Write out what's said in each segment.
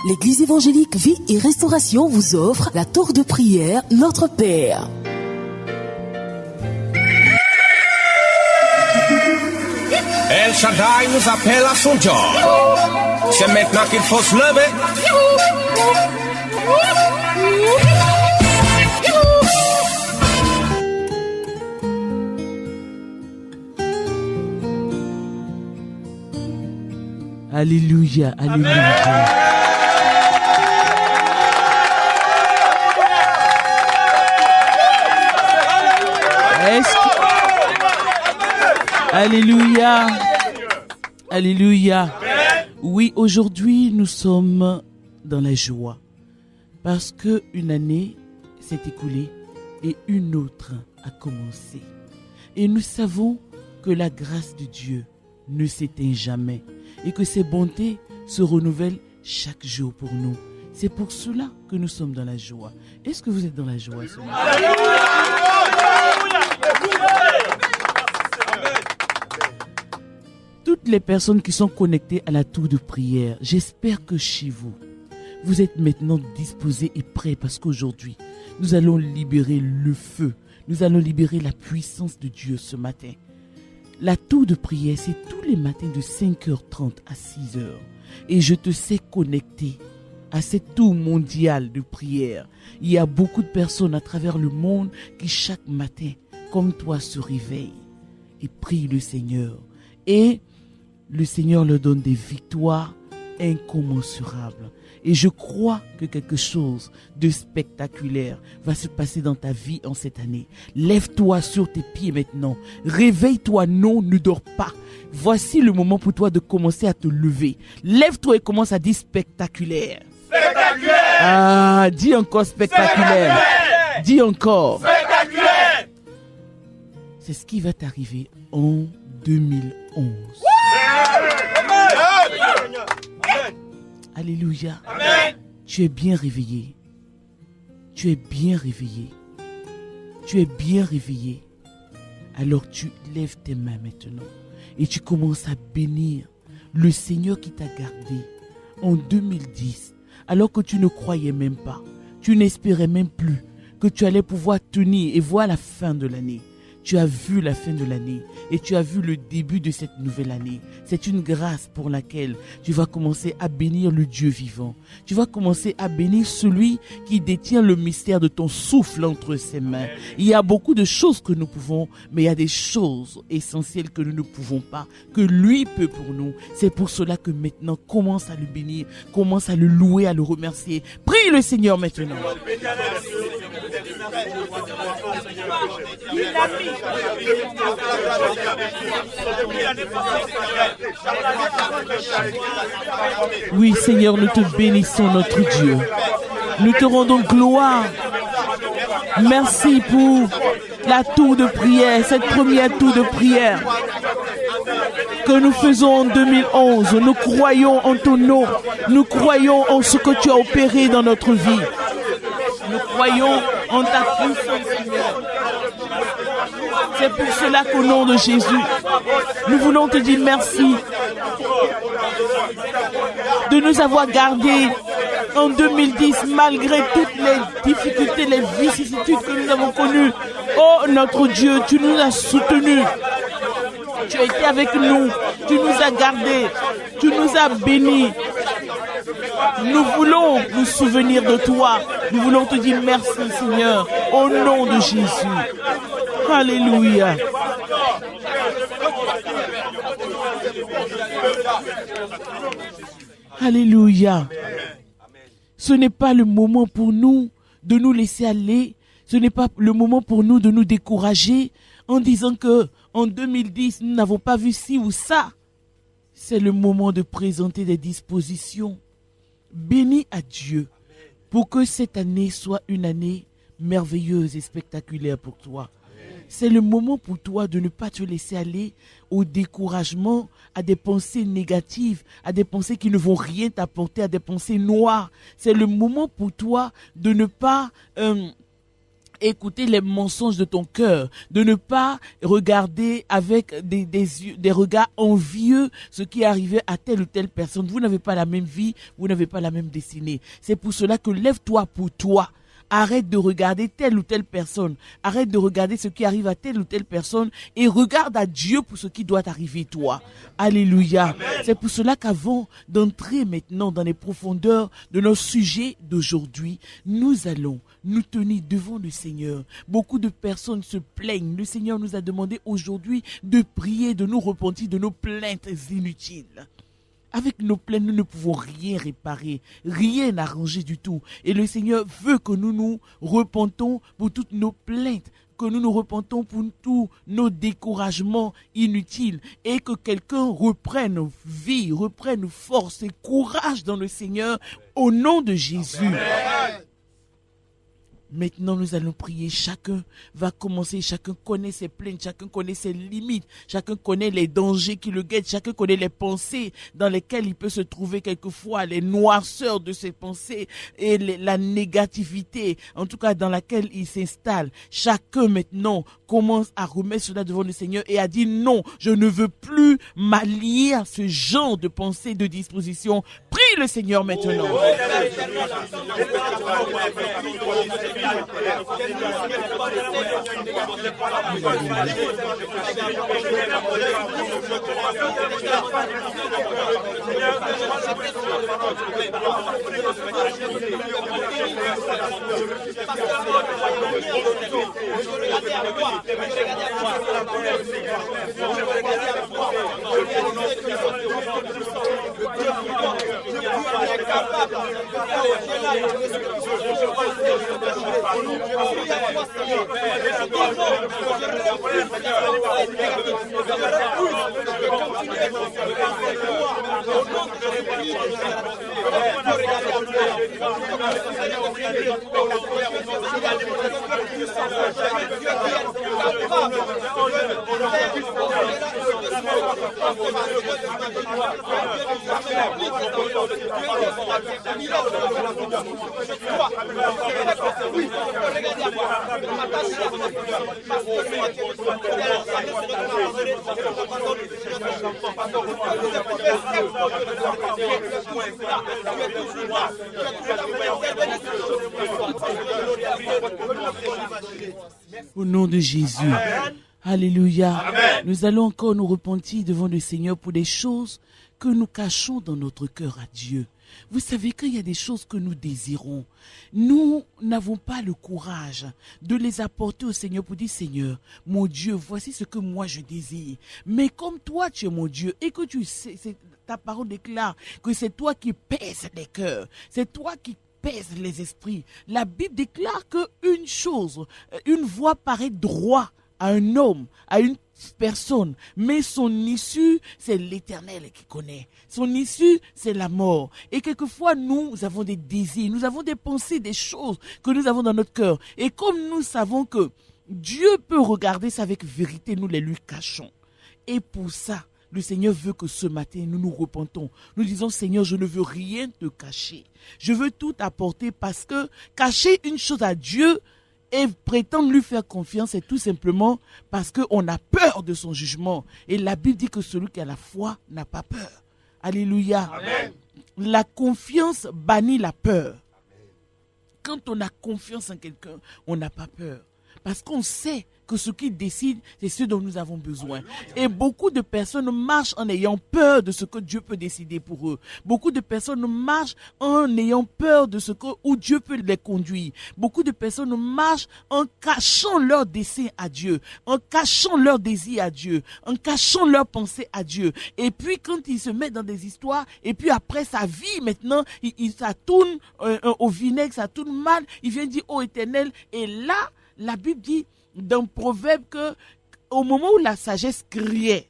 L'église évangélique Vie et Restauration vous offre la tour de prière Notre Père. El Shaddai nous appelle à son job. C'est maintenant qu'il faut se lever. Alléluia, alléluia. Alléluia. Alléluia. Oui, aujourd'hui, nous sommes dans la joie. Parce qu'une année s'est écoulée et une autre a commencé. Et nous savons que la grâce de Dieu ne s'éteint jamais et que ses bontés se renouvellent chaque jour pour nous. C'est pour cela que nous sommes dans la joie. Est-ce que vous êtes dans la joie ce matin? Toutes les personnes qui sont connectées à la tour de prière, j'espère que chez vous, vous êtes maintenant disposés et prêts parce qu'aujourd'hui, nous allons libérer le feu. Nous allons libérer la puissance de Dieu ce matin. La tour de prière, c'est tous les matins de 5h30 à 6h. Et je te sais connecté à cette tour mondiale de prière. Il y a beaucoup de personnes à travers le monde qui chaque matin, comme toi, se réveillent et prient le Seigneur. Et le Seigneur leur donne des victoires incommensurables. Et je crois que quelque chose de spectaculaire va se passer dans ta vie en cette année. Lève-toi sur tes pieds maintenant. Réveille-toi, non, ne dors pas. Voici le moment pour toi de commencer à te lever. Lève-toi et commence à dire spectaculaire. Spectaculaire. Ah, dis encore spectaculaire. Dis encore. Spectaculaire. C'est ce qui va t'arriver en 2011. Alléluia. Amen. Tu es bien réveillé. Tu es bien réveillé. Tu es bien réveillé. Alors tu lèves tes mains maintenant et tu commences à bénir le Seigneur qui t'a gardé en 2010 alors que tu ne croyais même pas. Tu n'espérais même plus que tu allais pouvoir tenir et voir la fin de l'année. Tu as vu la fin de l'année et tu as vu le début de cette nouvelle année. C'est une grâce pour laquelle tu vas commencer à bénir le Dieu vivant. Tu vas commencer à bénir celui qui détient le mystère de ton souffle entre ses mains. Il y a beaucoup de choses que nous pouvons, mais il y a des choses essentielles que nous ne pouvons pas, que lui peut pour nous. C'est pour cela que maintenant, commence à le bénir, commence à le louer, à le remercier. Prie le Seigneur maintenant. Oui, Seigneur, nous te bénissons, notre Dieu. Nous te rendons gloire. Merci pour la tour de prière, cette première tour de prière que nous faisons en 2011. Nous croyons en ton nom. Nous croyons en ce que tu as opéré dans notre vie. Nous croyons en ta puissance, Seigneur. C'est pour cela qu'au nom de Jésus, nous voulons te dire merci de nous avoir gardés en 2010 malgré toutes les difficultés, les vicissitudes que nous avons connues. Oh notre Dieu, tu nous as soutenus. Tu as été avec nous. Tu nous as gardés. Tu nous as bénis. Nous voulons nous souvenir de toi. Nous voulons te dire merci, Seigneur, au nom de Jésus. Alléluia. Alléluia. Ce n'est pas le moment pour nous de nous laisser aller. Ce n'est pas le moment pour nous de nous décourager en disant que en 2010, nous n'avons pas vu ci ou ça. C'est le moment de présenter des dispositions. Bénis à Dieu pour que cette année soit une année merveilleuse et spectaculaire pour toi. C'est le moment pour toi de ne pas te laisser aller au découragement, à des pensées négatives, à des pensées qui ne vont rien t'apporter, à des pensées noires. C'est le moment pour toi de ne pas écouter les mensonges de ton cœur, de ne pas regarder avec des regards envieux ce qui est arrivé à telle ou telle personne. Vous n'avez pas la même vie, vous n'avez pas la même destinée. C'est pour cela que lève-toi pour toi. Arrête de regarder telle ou telle personne. Arrête de regarder ce qui arrive à telle ou telle personne et regarde à Dieu pour ce qui doit arriver toi. Alléluia. Amen. C'est pour cela qu'avant d'entrer maintenant dans les profondeurs de nos sujets d'aujourd'hui, nous allons nous tenir devant le Seigneur. Beaucoup de personnes se plaignent. Le Seigneur nous a demandé aujourd'hui de prier, de nous repentir de nos plaintes inutiles. Avec nos plaintes, nous ne pouvons rien réparer, rien arranger du tout. Et le Seigneur veut que nous nous repentons pour toutes nos plaintes, que nous nous repentons pour tous nos découragements inutiles et que quelqu'un reprenne vie, reprenne force et courage dans le Seigneur au nom de Jésus. Amen. Maintenant, nous allons prier. Chacun va commencer. Chacun connaît ses plaintes. Chacun connaît ses limites. Chacun connaît les dangers qui le guettent. Chacun connaît les pensées dans lesquelles il peut se trouver quelquefois, les noirceurs de ses pensées et la négativité, en tout cas dans laquelle il s'installe. Chacun maintenant commence à remettre cela devant le Seigneur et à dire non, je ne veux plus m'allier à ce genre de pensée, de disposition. Prie le Seigneur maintenant. Au nom de Jésus. Amen. Alléluia. Amen. Nous allons encore nous repentir devant le Seigneur pour des choses que nous cachons dans notre cœur à Dieu. Vous savez qu'il y a des choses que nous désirons. Nous n'avons pas le courage de les apporter au Seigneur pour dire, Seigneur, mon Dieu, voici ce que moi je désire. Mais comme toi, tu es mon Dieu et que tu sais, ta parole déclare que c'est toi qui pèses les cœurs. C'est toi qui pèse les esprits. La Bible déclare qu'une chose, une voie paraît droit à un homme, à une personne, mais son issue, c'est l'Éternel qui connaît. Son issue, c'est la mort. Et quelquefois, nous avons des désirs, nous avons des pensées, des choses que nous avons dans notre cœur. Et comme nous savons que Dieu peut regarder ça avec vérité, nous les lui cachons. Et pour ça, le Seigneur veut que ce matin, nous nous repentons. Nous disons, Seigneur, je ne veux rien te cacher. Je veux tout apporter parce que cacher une chose à Dieu et prétendre lui faire confiance, c'est tout simplement parce qu'on a peur de son jugement. Et la Bible dit que celui qui a la foi n'a pas peur. Alléluia. Amen. La confiance bannit la peur. Quand on a confiance en quelqu'un, on n'a pas peur. Parce qu'on sait que ce qui décide, c'est ce dont nous avons besoin. Et beaucoup de personnes marchent en ayant peur de ce que Dieu peut décider pour eux. Beaucoup de personnes marchent en ayant peur de ce que où Dieu peut les conduire. Beaucoup de personnes marchent en cachant leurs desseins à Dieu, en cachant leurs désirs à Dieu, en cachant leurs pensées à Dieu. Et puis quand ils se mettent dans des histoires, et puis après sa vie maintenant, ça tourne au vinaigre, ça tourne mal, il vient dire, ô Éternel, et là, la Bible dit dans Proverbe que au moment où la sagesse criait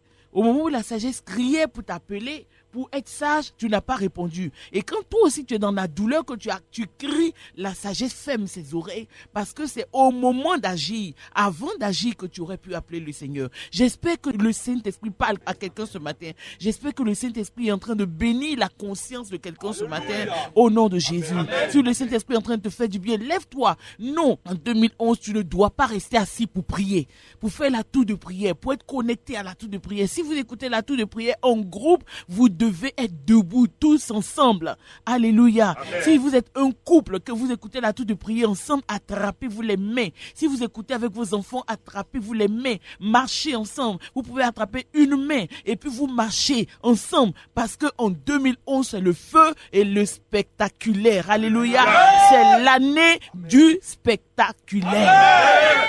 pour t'appeler, pour être sage, tu n'as pas répondu. Et quand toi aussi tu es dans la douleur, que tu cries, la sagesse ferme ses oreilles, parce que c'est au moment d'agir, avant d'agir, que tu aurais pu appeler le Seigneur. J'espère que le Saint-Esprit parle à quelqu'un ce matin. J'espère que le Saint-Esprit est en train de bénir la conscience de quelqu'un ce matin, au nom de Jésus. Si le Saint-Esprit est en train de te faire du bien, lève-toi. Non, en 2011, tu ne dois pas rester assis pour prier, pour faire la tour de prière, pour être connecté à la tour de prière. Si vous écoutez la tour de prière en groupe, vous devez être debout tous ensemble. Alléluia. Amen. Si vous êtes un couple, que vous écoutez la tour de prière ensemble, attrapez-vous les mains. Si vous écoutez avec vos enfants, attrapez-vous les mains. Marchez ensemble. Vous pouvez attraper une main et puis vous marchez ensemble, parce que en 2011, c'est le feu et le spectaculaire. Alléluia. C'est l'année du spectaculaire. Amen.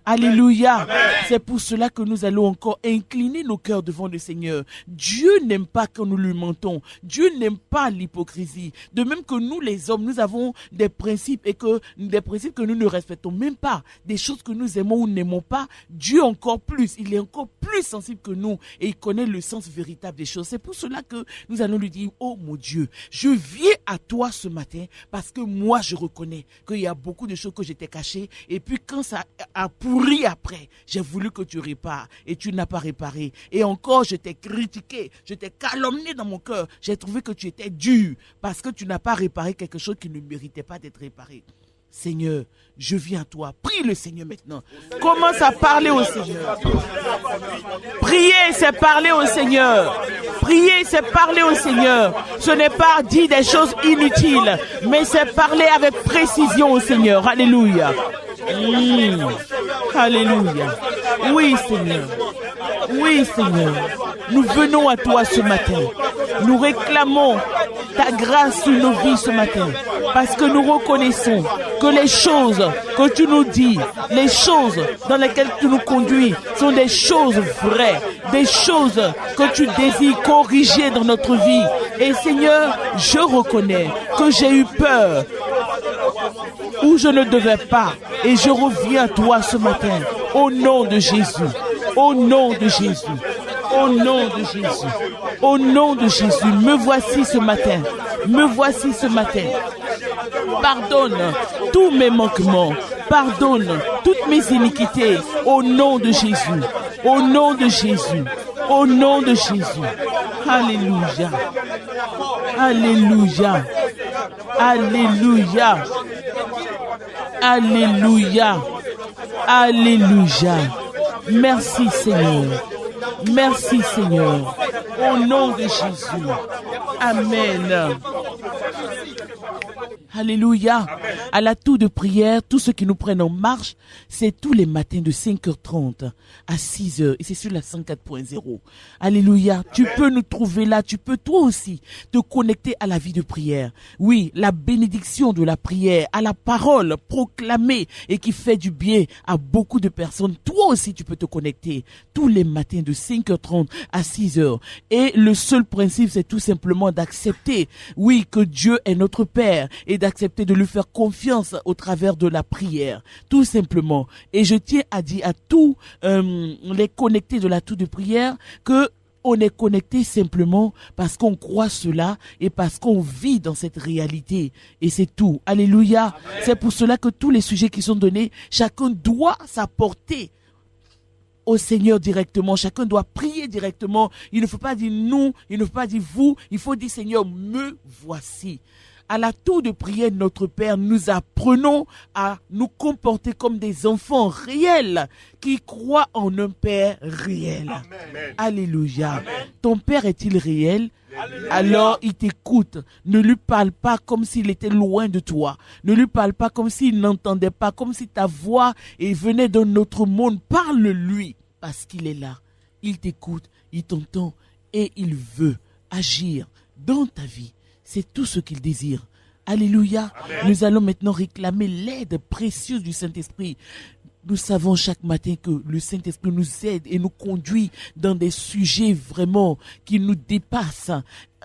Alléluia. Amen. C'est pour cela que nous allons encore incliner nos cœurs devant le Seigneur. Dieu n'aime pas que nous lui mentons. Dieu n'aime pas l'hypocrisie. De même que nous, les hommes, nous avons des principes que nous ne respectons même pas. Des choses que nous aimons ou n'aimons pas. Dieu encore plus. Il est encore plus sensible que nous et il connaît le sens véritable des choses. C'est pour cela que nous allons lui dire, oh mon Dieu, je viens à toi ce matin parce que moi je reconnais qu'il y a beaucoup de choses que j'étais cachées et puis quand ça a pourri après, j'ai voulu que tu répares et tu n'as pas réparé. Et encore, je t'ai critiqué, je t'ai calomnié dans mon cœur. J'ai trouvé que tu étais dur parce que tu n'as pas réparé quelque chose qui ne méritait pas d'être réparé. Seigneur, je viens à toi. Prie le Seigneur maintenant. Commence à parler au Seigneur. Prier, c'est parler au Seigneur. Prier, c'est parler au Seigneur. Ce n'est pas dire des choses inutiles, mais c'est parler avec précision au Seigneur. Alléluia. Alléluia. Oui, Seigneur. Oui, Seigneur. Nous venons à toi ce matin. Nous réclamons ta grâce sur nos vies ce matin. Parce que nous reconnaissons que les choses que tu nous dis, les choses dans lesquelles tu nous conduis, sont des choses vraies, des choses que tu désires corriger dans notre vie. Et Seigneur, je reconnais que j'ai eu peur où je ne devais pas. Et je reviens à toi ce matin, au nom de Jésus, au nom de Jésus, au nom de Jésus, au nom de Jésus. Me voici ce matin, me voici ce matin. Pardonne tous mes manquements, pardonne toutes mes iniquités, au nom de Jésus, au nom de Jésus, au nom de Jésus. Alléluia, alléluia, alléluia. Alléluia. Alléluia. Merci Seigneur. Merci Seigneur. Au nom de Jésus. Amen. Alléluia. À la tour de prière, tous ceux qui nous prennent en marche, c'est tous les matins de 5h30 à 6h. Et c'est sur la 104.0. Alléluia. Amen. Tu peux nous trouver là. Tu peux toi aussi te connecter à la vie de prière. Oui, la bénédiction de la prière, à la parole proclamée et qui fait du bien à beaucoup de personnes. Toi aussi, tu peux te connecter tous les matins de 5h30 à 6h. Et le seul principe, c'est tout simplement d'accepter, oui, que Dieu est notre Père et d'accepter de lui faire confiance au travers de la prière, tout simplement. Et je tiens à dire à tous les connectés de la tour de prière que on est connecté simplement parce qu'on croit cela et parce qu'on vit dans cette réalité. Et c'est tout. Alléluia. Amen. C'est pour cela que tous les sujets qui sont donnés, chacun doit s'apporter au Seigneur directement. Chacun doit prier directement. Il ne faut pas dire nous, il ne faut pas dire vous. Il faut dire Seigneur, me voici. À la tour de prière, notre Père, nous apprenons à nous comporter comme des enfants réels qui croient en un Père réel. Amen. Alléluia. Amen. Ton Père est-il réel? Alléluia. Alors il t'écoute. Ne lui parle pas comme s'il était loin de toi. Ne lui parle pas comme s'il n'entendait pas, comme si ta voix venait d'un autre monde. Parle-lui parce qu'il est là. Il t'écoute, il t'entend et il veut agir dans ta vie. C'est tout ce qu'il désire. Alléluia. Amen. Nous allons maintenant réclamer l'aide précieuse du Saint-Esprit. Nous savons chaque matin que le Saint-Esprit nous aide et nous conduit dans des sujets vraiment qui nous dépassent.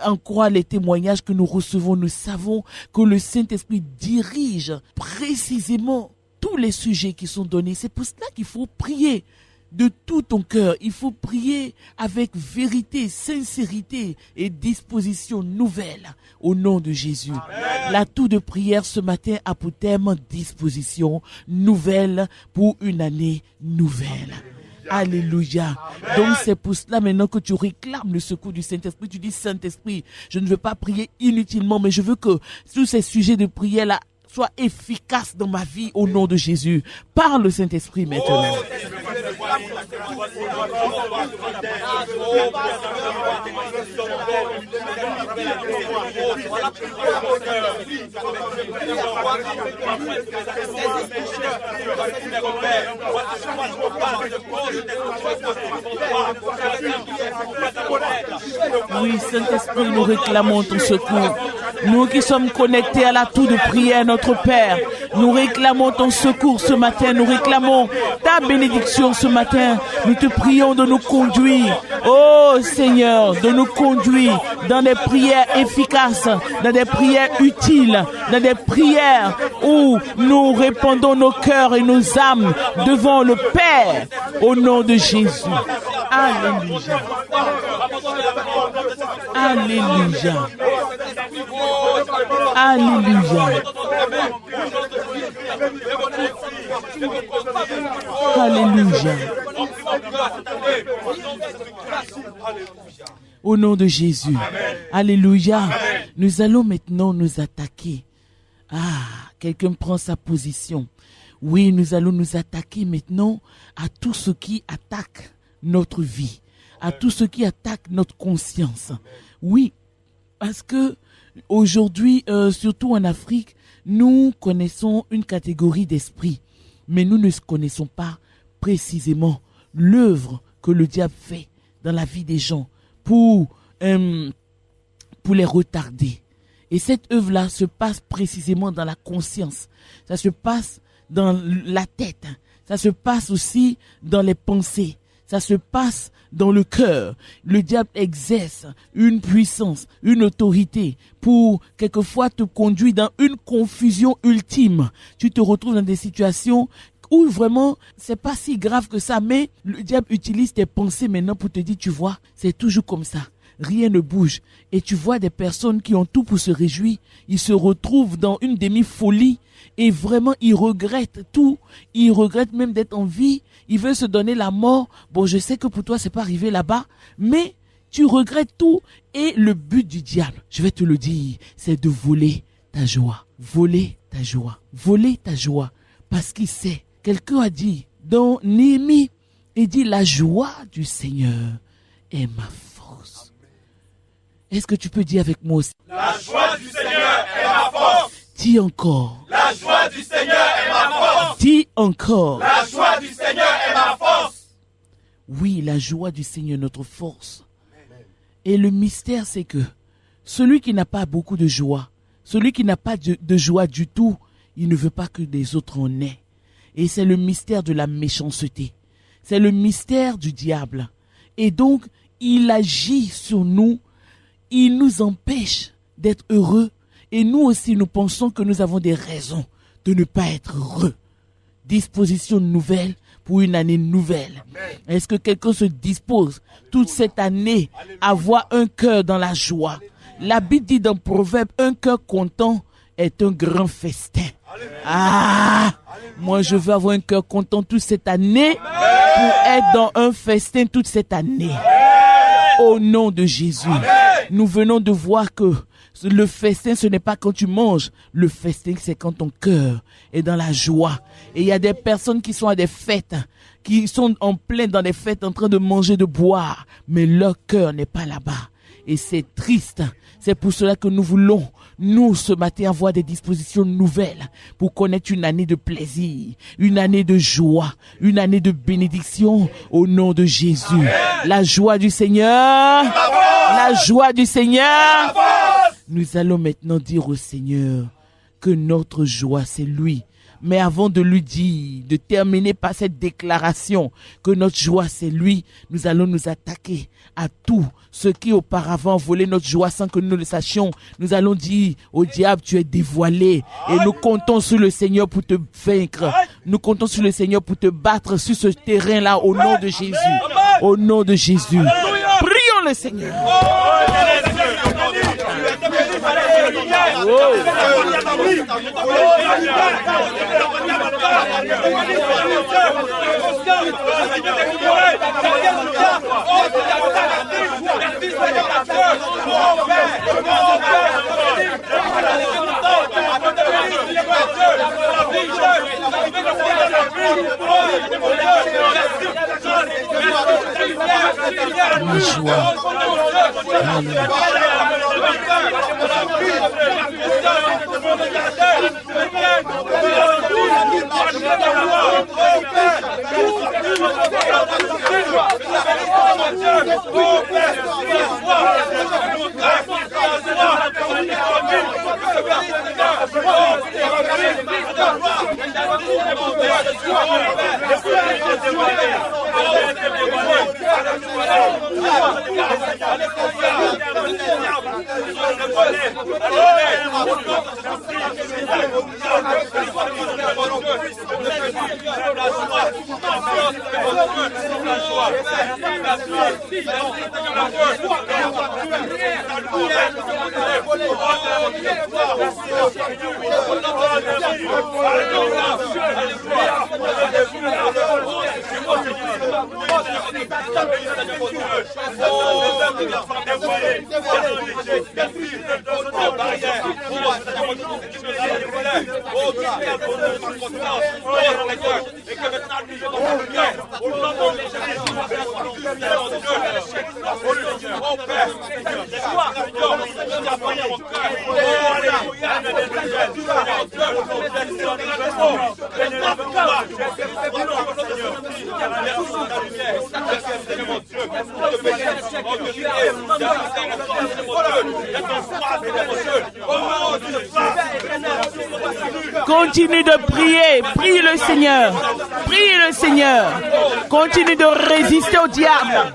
En croire les témoignages que nous recevons, nous savons que le Saint-Esprit dirige précisément tous les sujets qui sont donnés. C'est pour cela qu'il faut prier. de tout ton cœur. Il faut prier avec vérité, sincérité et disposition nouvelle au nom de Jésus. L'atout de prière ce matin a pour thème disposition nouvelle pour une année nouvelle. Alléluia. Donc c'est pour cela maintenant que tu réclames le secours du Saint-Esprit. Tu dis Saint-Esprit, je ne veux pas prier inutilement, mais je veux que tous ces sujets de prière-là soient efficaces dans ma vie au nom de Jésus. Parle Saint-Esprit maintenant. Oui, Saint-Esprit, nous réclamons ton secours. Nous qui sommes connectés à l'atout de prière, notre Père, nous réclamons ton secours ce matin. Nous réclamons ta bénédiction ce matin. Nous te prions de nous conduire, oh Seigneur, de nous conduire dans des prières efficaces, dans des prières utiles, dans des prières où nous répandons nos cœurs et nos âmes devant le Père, au nom de Jésus. Alléluia. Alléluia. Alléluia. Alléluia. Au nom de Jésus. Alléluia. Nous allons maintenant nous attaquer. Quelqu'un prend sa position. Oui, nous allons nous attaquer maintenant à tout ce qui attaque notre vie, à tout ce qui attaque notre conscience. Oui, parce que aujourd'hui, surtout en Afrique, nous connaissons une catégorie d'esprit, mais nous ne connaissons pas précisément l'œuvre que le diable fait dans la vie des gens pour les retarder. Et cette œuvre-là se passe précisément dans la conscience. Ça se passe dans la tête. Ça se passe aussi dans les pensées. Ça se passe dans le cœur. Le diable exerce une puissance, une autorité pour quelquefois te conduire dans une confusion ultime. Tu te retrouves dans des situations où vraiment c'est pas si grave que ça, mais le diable utilise tes pensées maintenant pour te dire, tu vois, c'est toujours comme ça. Rien ne bouge. Et tu vois des personnes qui ont tout pour se réjouir. Ils se retrouvent dans une demi-folie et vraiment ils regrettent tout. Ils regrettent même d'être en vie. Ils veulent se donner la mort. Bon, je sais que pour toi c'est pas arrivé là-bas, mais tu regrettes tout. Et le but du diable, je vais te le dire, c'est de voler ta joie. Voler ta joie. Voler ta joie. Parce qu'il sait. Quelqu'un a dit dans Néhémie, il dit la joie du Seigneur est ma force. Est-ce que tu peux dire avec moi aussi? La joie du Seigneur est ma force. Dis encore. La joie du Seigneur est ma force. Dis encore. La joie du Seigneur est ma force. Oui, la joie du Seigneur est notre force. Et le mystère, c'est que celui qui n'a pas beaucoup de joie, celui qui n'a pas de joie du tout, il ne veut pas que les autres en aient. Et c'est le mystère de la méchanceté. C'est le mystère du diable. Et donc, il agit sur nous. Il nous empêche d'être heureux. Et nous aussi, nous pensons que nous avons des raisons de ne pas être heureux. Disposition nouvelle pour une année nouvelle. Est-ce que quelqu'un se dispose toute cette année à avoir un cœur dans la joie? La Bible dit dans Proverbe, un cœur content est un grand festin. Moi je veux avoir un cœur content toute cette année pour être dans un festin toute cette année. Au nom de Jésus. Nous venons de voir que le festin, ce n'est pas quand tu manges. Le festin, c'est quand ton cœur est dans la joie. Et il y a des personnes qui sont à des fêtes, qui sont en plein dans des fêtes en train de manger, de boire, mais leur cœur n'est pas là-bas. Et c'est triste. C'est pour cela que nous voulons, nous, ce matin, avoir des dispositions nouvelles pour connaître une année de plaisir, une année de joie, une année de bénédiction au nom de Jésus. Amen. La joie du Seigneur, la joie du Seigneur. Nous allons maintenant dire au Seigneur que notre joie, c'est lui. Mais avant de lui dire, de terminer par cette déclaration que notre joie c'est lui, nous allons nous attaquer à tout ce qui auparavant volait notre joie sans que nous le sachions. Nous allons dire au diable, tu es dévoilé. Et nous comptons sur le Seigneur pour te vaincre. Nous comptons sur le Seigneur pour te battre sur ce terrain-là au nom de Jésus. Au nom de Jésus. Prions le Seigneur. Ma joie. Continue de prier, prie le Seigneur, prie le Seigneur, continue de résister au diable.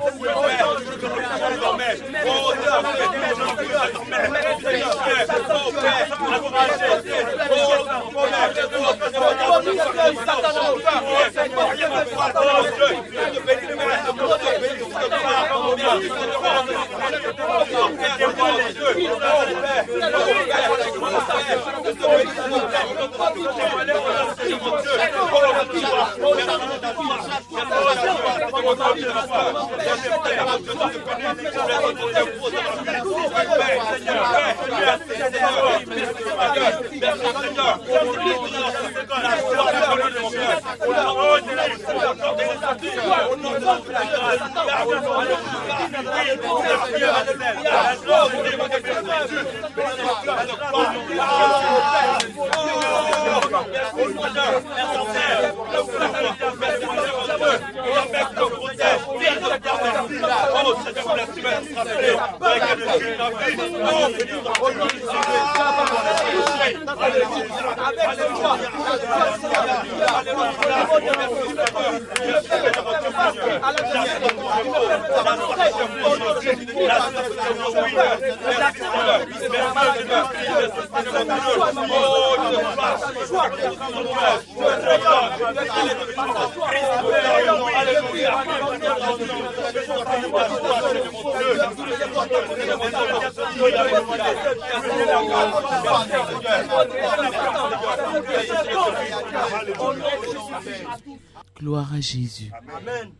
Gloire à Jésus. Amen.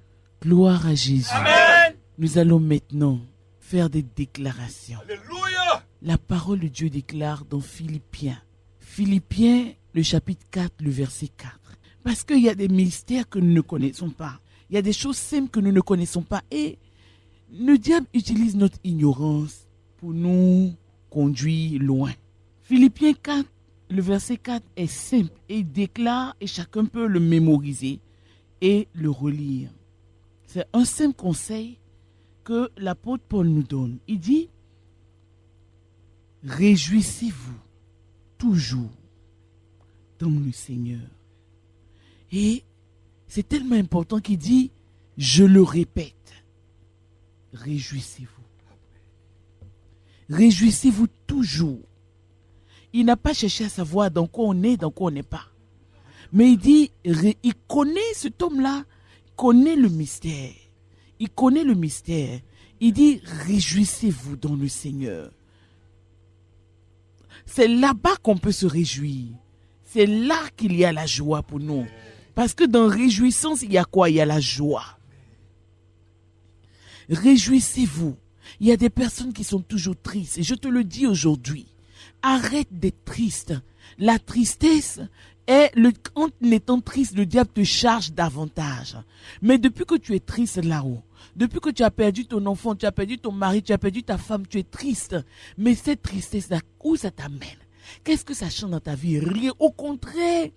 Gloire à Jésus. Amen. Nous allons maintenant faire des déclarations. Alléluia. La parole de Dieu déclare dans Philippiens. Philippiens, le chapitre 4, le verset 4. Parce qu'il y a des mystères que nous ne connaissons pas. Il y a des choses simples que nous ne connaissons pas. Et le diable utilise notre ignorance pour nous conduire loin. Philippiens 4, le verset 4 est simple et il déclare, et chacun peut le mémoriser et le relire. C'est un simple conseil que l'apôtre Paul nous donne. Il dit, réjouissez-vous toujours. dans le Seigneur. Et c'est tellement important qu'il dit, je le répète, réjouissez-vous. Réjouissez-vous toujours. Il n'a pas cherché à savoir dans quoi on est, dans quoi on n'est pas. Mais il dit, il connaît cet homme-là, connaît le mystère. Il connaît le mystère. Il dit, réjouissez-vous dans le Seigneur. C'est là-bas qu'on peut se réjouir. C'est là qu'il y a la joie pour nous. Parce que dans réjouissance, il y a quoi? Il y a la joie. Réjouissez-vous. Il y a des personnes qui sont toujours tristes. Et je te le dis aujourd'hui. Arrête d'être triste. La tristesse est, en étant triste, le diable te charge davantage. Mais depuis que tu es triste là-haut, depuis que tu as perdu ton enfant, tu as perdu ton mari, tu as perdu ta femme, tu es triste. Mais cette tristesse-là, où ça t'amène? Qu'est-ce que ça change dans ta vie? Rien. Au contraire,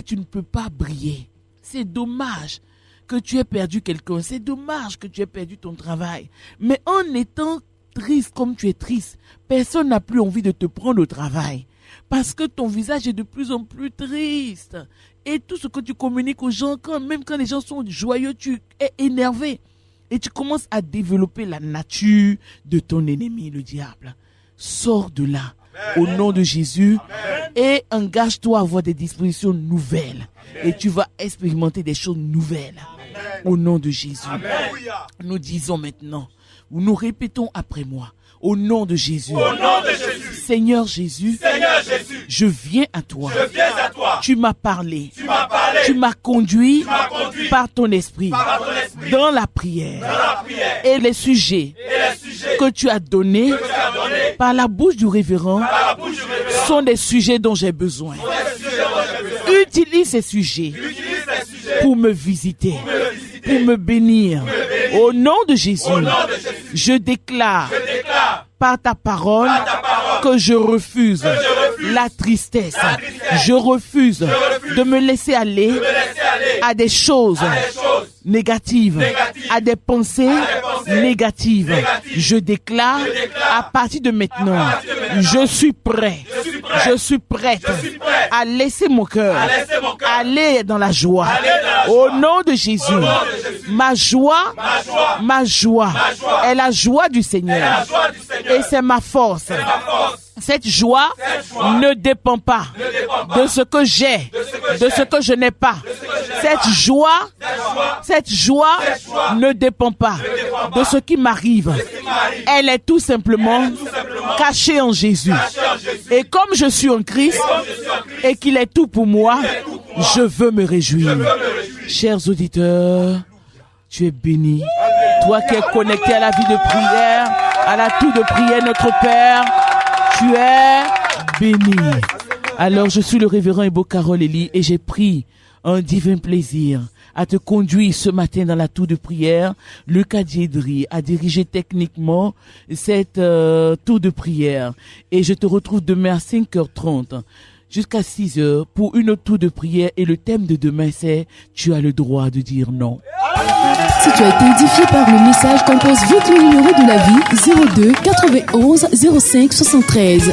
tu ne peux pas briller. C'est dommage que tu aies perdu quelqu'un. C'est dommage que tu aies perdu ton travail. Mais en étant triste comme tu es triste, personne n'a plus envie de te prendre au travail. Parce que ton visage est de plus en plus triste. Et tout ce que tu communiques aux gens, même quand les gens sont joyeux, tu es énervé. Et tu commences à développer la nature de ton ennemi, le diable. Sors de là, au nom de Jésus, et engage-toi à avoir des dispositions nouvelles. Et tu vas expérimenter des choses nouvelles. Au nom de Jésus. Nous disons maintenant, nous répétons après moi. Au nom de Jésus. Au nom de Jésus. Seigneur Jésus. Seigneur Jésus. Je viens à toi. Je viens à toi. Tu m'as parlé. Tu m'as parlé. Tu m'as conduit, par ton esprit. Par ton esprit. Dans la prière. Dans la prière. Et les sujets. Que tu as donnés. Par la bouche du révérend. Sont des sujets dont j'ai besoin. Utilise ces sujets. Pour me visiter. Pour me bénir. Au nom de Jésus. Je déclare par ta parole que je refuse la tristesse. Je refuse de me laisser aller à des choses négatives, à des pensées négatives. Je déclare à partir de maintenant, je suis prêt, je suis prête à laisser mon cœur aller dans la joie. Au nom de Jésus, ma joie est la joie du Seigneur. Et c'est ma force. Cette joie ne dépend pas de ce que j'ai, de ce que je n'ai pas. Cette joie ne dépend pas de ce qui m'arrive. Elle est tout simplement cachée en Jésus. Et comme je suis en Christ et qu'il est tout pour moi, je veux me réjouir. Chers auditeurs, tu es béni. Toi qui es connecté à la vie de prière, à la tour de prière, notre Père, tu es béni. Alors, je suis le révérend Ebo Carole Eli et j'ai pris un divin plaisir à te conduire ce matin dans la tour de prière. Lucas Diedry a dirigé techniquement cette tour de prière. Et je te retrouve demain à 5h30 jusqu'à 6h pour une autre tour de prière. Et le thème de demain, c'est « Tu as le droit de dire non ». Si tu as été édifié par le message, compose vite le numéro de la vie 02 91 05 73.